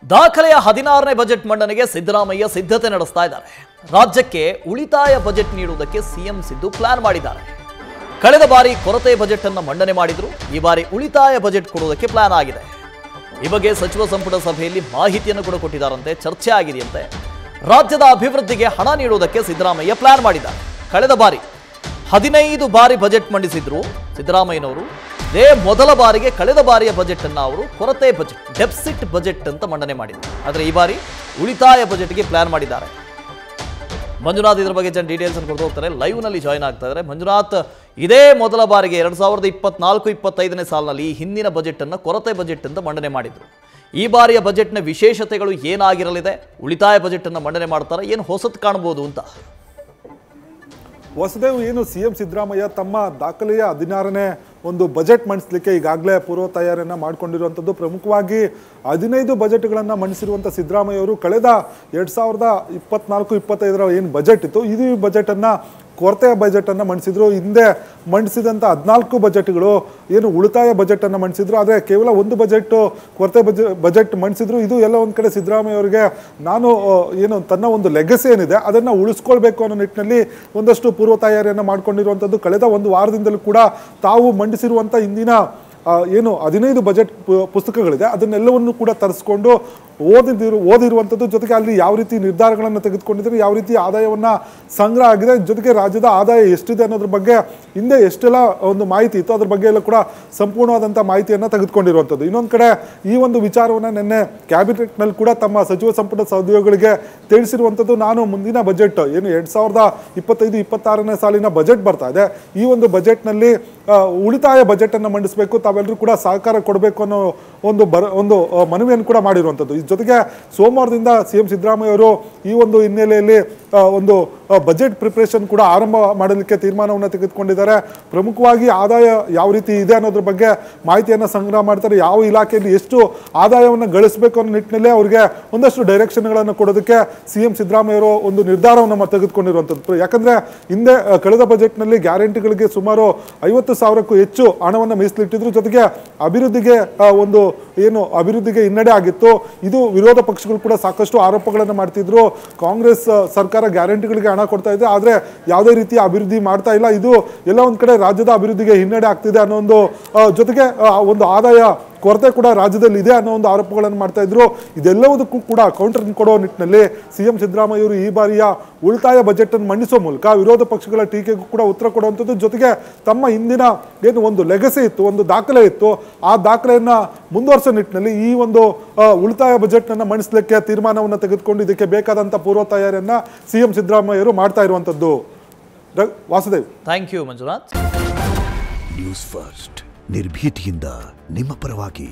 ದಾಖಲೆಯ 16ನೇ ಬಜೆಟ್ ಮಂಡನೆಗೆ ಸಿದ್ದರಾಮಯ್ಯ ಸಿದ್ಧತೆ ನಡೆಸ್ತಾ ಇದ್ದಾರೆ. ರಾಜ್ಯಕ್ಕೆ ಉಳಿತಾಯ ಬಜೆಟ್ ನೀಡುವುದಕ್ಕೆ ಸಿಎಂ ಸಿದ್ದು ಪ್ಲಾನ್ ಮಾಡಿದ್ದಾರೆ. ಕಳೆದ ಬಾರಿ ಕೊರತೆ ಬಜೆಟ್ ಅನ್ನು ಮಂಡನೆ ಮಾಡಿದ್ರು. ಈ ಬಾರಿ ಉಳಿತಾಯ ಬಜೆಟ್ ಕೊಡುವುದಕ್ಕೆ ಪ್ಲಾನ್ ಆಗಿದೆ. ಈ ಬಗ್ಗೆ ಸಚಿವ ಸಂಪುಟ ಸಭೆಯಲ್ಲಿ ಮಾಹಿತಿಯನ್ನು ಕೂಡ ಕೊಟ್ಟಿದ್ದಾರಂತೆ, ಚರ್ಚೆ ಆಗಿದೆಯಂತೆ. ರಾಜ್ಯದ ಅಭಿವೃದ್ಧಿಗೆ ಹಣ ನೀಡುವುದಕ್ಕೆ ಸಿದ್ದರಾಮಯ್ಯ ಪ್ಲಾನ್ ಮಾಡಿದ್ದಾರೆ. ಕಳೆದ ಬಾರಿ 15 ಬಾರಿ ಬಜೆಟ್ ಮಂಡಿಸಿದ್ರು ಸಿದ್ದರಾಮಯ್ಯನವರು. ಇದೇ ಮೊದಲ ಬಾರಿಗೆ ಕಳೆದ ಬಾರಿಯ ಬಜೆಟ್ ಅನ್ನು ಅವರು ಕೊರತೆ ಬಜೆಟ್, ಡೆಫಿಸಿಟ್ ಬಜೆಟ್ ಅಂತ ಮಂಡನೆ ಮಾಡಿದ್ದಾರೆ. ಆದರೆ ಈ ಬಾರಿ ಉಳಿತಾಯ ಬಜೆಟ್ಗೆ ಪ್ಲಾನ್ ಮಾಡಿದ್ದಾರೆ. ಮಂಜುನಾಥ್ ಇದರ ಬಗ್ಗೆ ಡೀಟೇಲ್ಸ್ ಅನ್ನು ಕೊಡ್ತಾ ಹೋಗ್ತಾರೆ, ಲೈವ್ ನಲ್ಲಿ ಜಾಯ್ನ್ ಆಗ್ತಾ ಇದ್ದಾರೆ. ಮಂಜುನಾಥ್, ಇದೇ ಮೊದಲ ಬಾರಿಗೆ 2024-25ನೇ ಸಾಲಿನಲ್ಲಿ ಈ ಹಿಂದಿನ ಬಜೆಟ್ ಅನ್ನು ಕೊರತೆ ಬಜೆಟ್ ಅಂತ ಮಂಡನೆ ಮಾಡಿದ್ರು. ಈ ಬಾರಿಯ ಬಜೆಟ್ನ ವಿಶೇಷತೆಗಳು ಏನಾಗಿರಲಿದೆ? ಉಳಿತಾಯ ಬಜೆಟ್ ಅನ್ನು ಮಂಡನೆ ಮಾಡ್ತಾರೆ, ಏನು ಹೊಸತು ಕಾಣಬಹುದು ಅಂತ? ವಸುದೇವ್, ಏನು ಸಿಎಂ ಸಿದ್ದರಾಮಯ್ಯ ತಮ್ಮ ದಾಖಲೆಯ 16ನೇ ಒಂದು ಬಜೆಟ್ ಮಂಡಿಸಲಿಕ್ಕೆ ಈಗಾಗಲೇ ಪೂರ್ವ ತಯಾರಿಯನ್ನು ಮಾಡಿಕೊಂಡಿರುವಂಥದ್ದು. ಪ್ರಮುಖವಾಗಿ 15 ಬಜೆಟ್ಗಳನ್ನು ಮಂಡಿಸಿರುವಂಥ ಸಿದ್ದರಾಮಯ್ಯ ಅವರು ಕಳೆದ 2024-25ರ ಏನು ಬಜೆಟ್ ಇತ್ತು, ಇದು ಬಜೆಟನ್ನು ಕೊರತೆಯ ಬಜೆಟನ್ನು ಮಂಡಿಸಿದ್ರು. ಹಿಂದೆ ಮಂಡಿಸಿದಂಥ 14 ಬಜೆಟ್ಗಳು ಏನು ಉಳಿತಾಯ ಬಜೆಟನ್ನು ಮಂಡಿಸಿದ್ರು. ಆದರೆ ಕೇವಲ ಒಂದು ಬಜೆಟ್ ಕೊರತೆ ಬಜೆಟ್ ಮಂಡಿಸಿದ್ರು. ಇದು ಎಲ್ಲ ಒಂದು ಕಡೆ ಸಿದ್ದರಾಮಯ್ಯ ಅವರಿಗೆ ಏನು ತನ್ನ ಒಂದು ಲೆಗಸಿ ಏನಿದೆ ಅದನ್ನು ಉಳಿಸ್ಕೊಳ್ಬೇಕು ಅನ್ನೋ ನಿಟ್ಟಿನಲ್ಲಿ ಒಂದಷ್ಟು ಪೂರ್ವ ತಯಾರಿಯನ್ನು ಮಾಡಿಕೊಂಡಿರುವಂಥದ್ದು. ಕಳೆದ ಒಂದು ವಾರದಿಂದಲೂ ಕೂಡ ತಾವು ಮಂಡಿಸಿರುವಂಥ ಹಿಂದಿನ ಏನು 15 ಬಜೆಟ್ ಪುಸ್ತಕಗಳಿದೆ ಅದನ್ನೆಲ್ಲವನ್ನು ಕೂಡ ತರಿಸ್ಕೊಂಡು ಓದಿರುವಂಥದ್ದು. ಜೊತೆಗೆ ಅಲ್ಲಿ ಯಾವ ರೀತಿ ನಿರ್ಧಾರಗಳನ್ನು ತೆಗೆದುಕೊಂಡಿದ್ದಾರೆ, ಯಾವ ರೀತಿ ಆದಾಯವನ್ನು ಸಂಗ್ರಹ ಆಗಿದೆ, ಜೊತೆಗೆ ರಾಜ್ಯದ ಆದಾಯ ಎಷ್ಟಿದೆ ಅನ್ನೋದ್ರ ಬಗ್ಗೆ ಹಿಂದೆ ಎಷ್ಟೆಲ್ಲ ಒಂದು ಮಾಹಿತಿ ಇತ್ತು ಅದ್ರ ಬಗ್ಗೆ ಎಲ್ಲ ಕೂಡ ಸಂಪೂರ್ಣವಾದಂಥ ಮಾಹಿತಿಯನ್ನು ತೆಗೆದುಕೊಂಡಿರುವಂಥದ್ದು. ಇನ್ನೊಂದು ಕಡೆ ಈ ಒಂದು ವಿಚಾರವನ್ನು ನಿನ್ನೆ ಕ್ಯಾಬಿನೆಟ್ನಲ್ಲಿ ಕೂಡ ತಮ್ಮ ಸಚಿವ ಸಂಪುಟ ಸಹೋದ್ಯೋಗಿಗಳಿಗೆ ತಿಳಿಸಿರುವಂಥದ್ದು. ನಾನು ಮುಂದಿನ ಬಜೆಟ್ ಏನು 2025-26ನೇ ಸಾಲಿನ ಬಜೆಟ್ ಬರ್ತಾ ಇದೆ, ಈ ಒಂದು ಬಜೆಟ್ನಲ್ಲಿ ಉಳಿತಾಯ ಬಜೆಟನ್ನು ಮಂಡಿಸಬೇಕು, ತಾವೆಲ್ಲರೂ ಕೂಡ ಸಹಕಾರ ಕೊಡಬೇಕು ಅನ್ನೋ ಒಂದು ಮನವಿಯನ್ನು ಕೂಡ ಮಾಡಿರುವಂಥದ್ದು. ಜೊತೆಗೆ ಸೋಮವಾರದಿಂದ ಸಿಎಂ ಸಿದ್ದರಾಮಯ್ಯ ಅವರು ಈ ಒಂದು ಹಿನ್ನೆಲೆಯಲ್ಲಿ ಒಂದು ಬಜೆಟ್ ಪ್ರಿಪರೇಷನ್ ಕೂಡ ಆರಂಭ ಮಾಡಲಿಕ್ಕೆ ತೀರ್ಮಾನವನ್ನು ತೆಗೆದುಕೊಂಡಿದ್ದಾರೆ. ಪ್ರಮುಖವಾಗಿ ಆದಾಯ ಯಾವ ರೀತಿ ಇದೆ ಅನ್ನೋದ್ರ ಬಗ್ಗೆ ಮಾಹಿತಿಯನ್ನು ಸಂಗ್ರಹ ಮಾಡ್ತಾರೆ. ಯಾವ ಇಲಾಖೆಯಲ್ಲಿ ಎಷ್ಟು ಆದಾಯವನ್ನು ಗಳಿಸಬೇಕು ಅನ್ನೋ ನಿಟ್ಟಿನಲ್ಲಿ ಅವರಿಗೆ ಒಂದಷ್ಟು ಡೈರೆಕ್ಷನ್ಗಳನ್ನು ಕೊಡೋದಕ್ಕೆ ಸಿಎಂ ಸಿದ್ದರಾಮಯ್ಯ ಅವರು ಒಂದು ನಿರ್ಧಾರವನ್ನು ತೆಗೆದುಕೊಂಡಿರುವಂಥದ್ದು. ಯಾಕಂದರೆ ಹಿಂದೆ ಕಳೆದ ಬಜೆಟ್ನಲ್ಲಿ ಗ್ಯಾರಂಟಿಗಳಿಗೆ ಸುಮಾರು 50,000ಕ್ಕೂ ಹೆಚ್ಚು ಹಣವನ್ನು ಮೀಸಲಿಟ್ಟಿದ್ರು. ಜೊತೆಗೆ ಅಭಿವೃದ್ಧಿಗೆ ಅಭಿವೃದ್ಧಿಗೆ ಹಿನ್ನಡೆ ಆಗಿತ್ತು. ಇದು ವಿರೋಧ ಪಕ್ಷಗಳು ಕೂಡ ಸಾಕಷ್ಟು ಆರೋಪಗಳನ್ನು ಮಾಡ್ತಿದ್ರು. ಕಾಂಗ್ರೆಸ್ ಸರ್ಕಾರ ಗ್ಯಾರಂಟಿಗಳಿಗೆ ಹಣ ಕೊಡ್ತಾ ಇದೆ, ಆದರೆ ಯಾವುದೇ ರೀತಿಯ ಅಭಿವೃದ್ಧಿ ಮಾಡ್ತಾ ಇಲ್ಲ, ಇದು ಎಲ್ಲ ಒಂದು ಕಡೆ ರಾಜ್ಯದ ಅಭಿವೃದ್ಧಿಗೆ ಹಿನ್ನಡೆ ಆಗ್ತಿದೆ ಅನ್ನೋ ಒಂದು ಜೊತೆಗೆ ಒಂದು ಆದಾಯ ಕೊರತೆ ಕೂಡ ರಾಜ್ಯದಲ್ಲಿ ಇದೆ ಅನ್ನೋ ಒಂದು ಆರೋಪಗಳನ್ನು ಮಾಡ್ತಾ ಇದ್ರು. ಇದೆಲ್ಲದಕ್ಕೂ ಕೂಡ ಕೌಂಟರ್ ಕೊಡೋ ನಿಟ್ಟಿನಲ್ಲಿ ಸಿಎಂ ಸಿದ್ದರಾಮಯ್ಯ ಅವರು ಈ ಬಾರಿಯ ಉಳಿತಾಯ ಬಜೆಟ್ ಅನ್ನು ಮಂಡಿಸುವ ಮೂಲಕ ವಿರೋಧ ಪಕ್ಷಗಳ ಟೀಕೆಗೂ ಕೂಡ ಉತ್ತರ ಕೊಡುವಂಥದ್ದು. ಜೊತೆಗೆ ತಮ್ಮ ಹಿಂದಿನ ಏನು ಒಂದು ಲೆಗಸಿ ಇತ್ತು, ಒಂದು ದಾಖಲೆ ಇತ್ತು, ಆ ದಾಖಲೆಯನ್ನು ಮುಂದುವರಿಸೋ ನಿಟ್ಟಿನಲ್ಲಿ ಈ ಒಂದು ಉಳಿತಾಯ ಬಜೆಟ್ನನ್ನು ಮಂಡಿಸಲಿಕ್ಕೆ ತೀರ್ಮಾನವನ್ನು ತೆಗೆದುಕೊಂಡು ಇದಕ್ಕೆ ಬೇಕಾದಂಥ ಪೂರ್ವ ತಯಾರಿಯನ್ನು ಸಿಎಂ ಸಿದ್ದರಾಮಯ್ಯ ಅವರು ಮಾಡ್ತಾ ಇರುವಂಥದ್ದು. Vasudev, thank you Manjunath. News First ನಿರ್ಭೀತಿಯಿಂದ ನಿಮ್ಮ ಪರವಾಗಿ.